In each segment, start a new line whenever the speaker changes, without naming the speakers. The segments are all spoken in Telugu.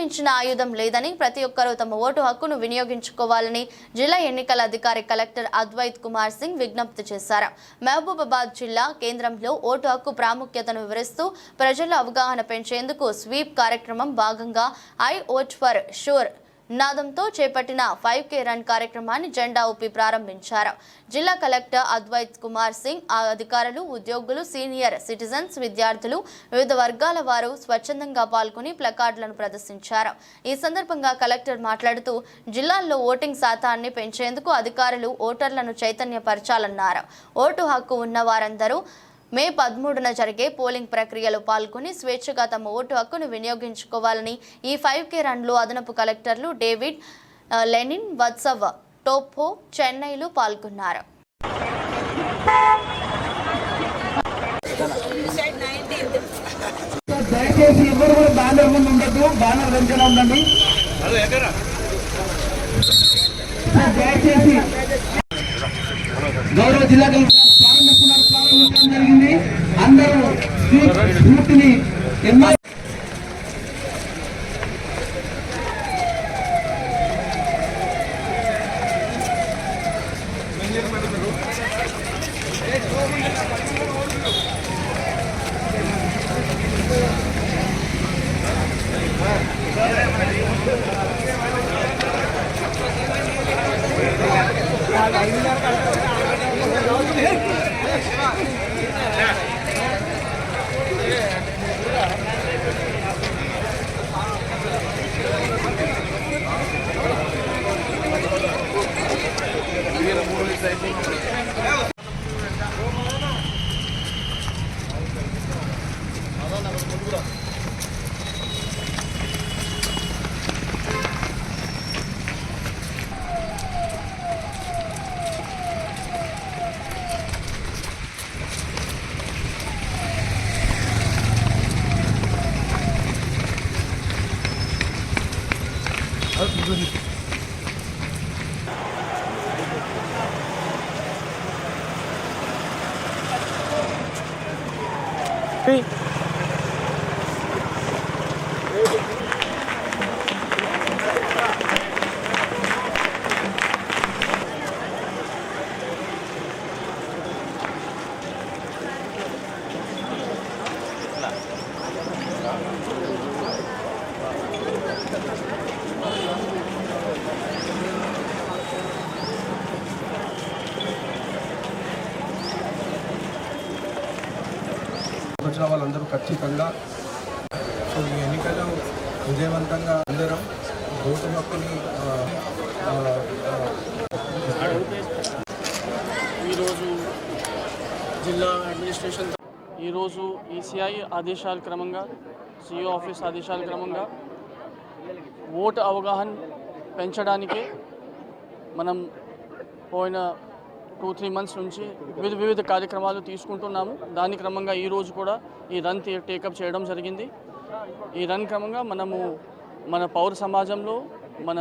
మించిన ఆయుధం లేదని ప్రతి ఒక్కరూ తమ ఓటు హక్కును వినియోగించుకోవాలని జిల్లా ఎన్నికల అధికారి కలెక్టర్ అద్వైత్ కుమార్ సింగ్ విజ్ఞప్తి చేశారు. మహబూబాబాద్ జిల్లా కేంద్రంలో ఓటు హక్కు ప్రాముఖ్యతను వివరిస్తూ ప్రజల్లో అవగాహన పెంచేందుకు స్వీప్ కార్యక్రమం భాగంగా ఐ ఓట్ ఫర్ షూర్ నాదంతో చేపట్టిన 5K రన్ కార్యక్రమాన్ని జెండా ఊపి ప్రారంభించారు. జిల్లా కలెక్టర్ అద్వైత్ కుమార్ సింగ్ అధికారులు, ఉద్యోగులు, సీనియర్ సిటిజన్స్, విద్యార్థులు, వివిధ వర్గాల వారు స్వచ్ఛందంగా పాల్గొని ప్లకార్డులను ప్రదర్శించారు. ఈ సందర్భంగా కలెక్టర్ మాట్లాడుతూ జిల్లాల్లో ఓటింగ్ శాతాన్ని పెంచేందుకు అధికారులు ఓటర్లను చైతన్యపరచాలన్నారు. ఓటు హక్కు ఉన్న వారందరూ మే 13న జరిగే పోలింగ్ ప్రక్రియలో పాల్గొని స్వేచ్ఛగా తమ ఓటు హక్కును వినియోగించుకోవాలని ఈ 5K రన్లో అదనపు కలెక్టర్లు డేవిడ్, లెనిన్, వత్సవ్, టోప్పో, చెన్నైలో పాల్గొన్నారు.
గౌరవ జిల్లా ప్రారంభించడం జరిగింది. అందరూ పూర్తిని ఎన్నో
వచ్చిన వాళ్ళందరూ ఖచ్చితంగా ఈ ఎన్నికలు విజయవంతంగా అందరం ఓటు హక్కుని
ఈరోజు జిల్లా అడ్మినిస్ట్రేషన్ ఈరోజు ఈసీఐ ఆదేశాల క్రమంగా సిఇఓ ఆఫీస్ ఆదేశాల క్రమంగా ఓటు అవగాహన పెంచడానికి మనం పోయిన 2-3 మంత్స్ నుంచి వివిధ కార్యక్రమాలు తీసుకుంటున్నాము. దాని క్రమంగా ఈరోజు కూడా ఈ రన్ టేకప్ చేయడం జరిగింది. ఈ రన్ క్రమంగా మనము మన పౌర సమాజంలో మన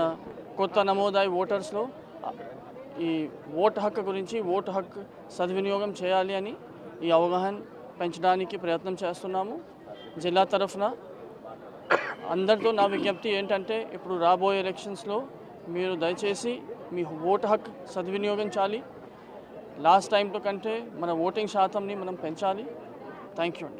కొత్త నమోదాయి ఓటర్స్లో ఈ ఓటు హక్కు గురించి ఓటు హక్కు సద్వినియోగం చేయాలి అని ఈ అవగాహన పెంచడానికి ప్రయత్నం చేస్తున్నాము. జిల్లా తరఫున అందరితో నా విజ్ఞప్తి ఏంటంటే ఇప్పుడు రాబోయే ఎలక్షన్స్లో మీరు దయచేసి మీ ఓటు హక్కు సద్వినియోగించాలి. లాస్ట్ టైంతో కంటే మన ఓటింగ్ శాతంని మనం పెంచాలి. థ్యాంక్ యూ అండి.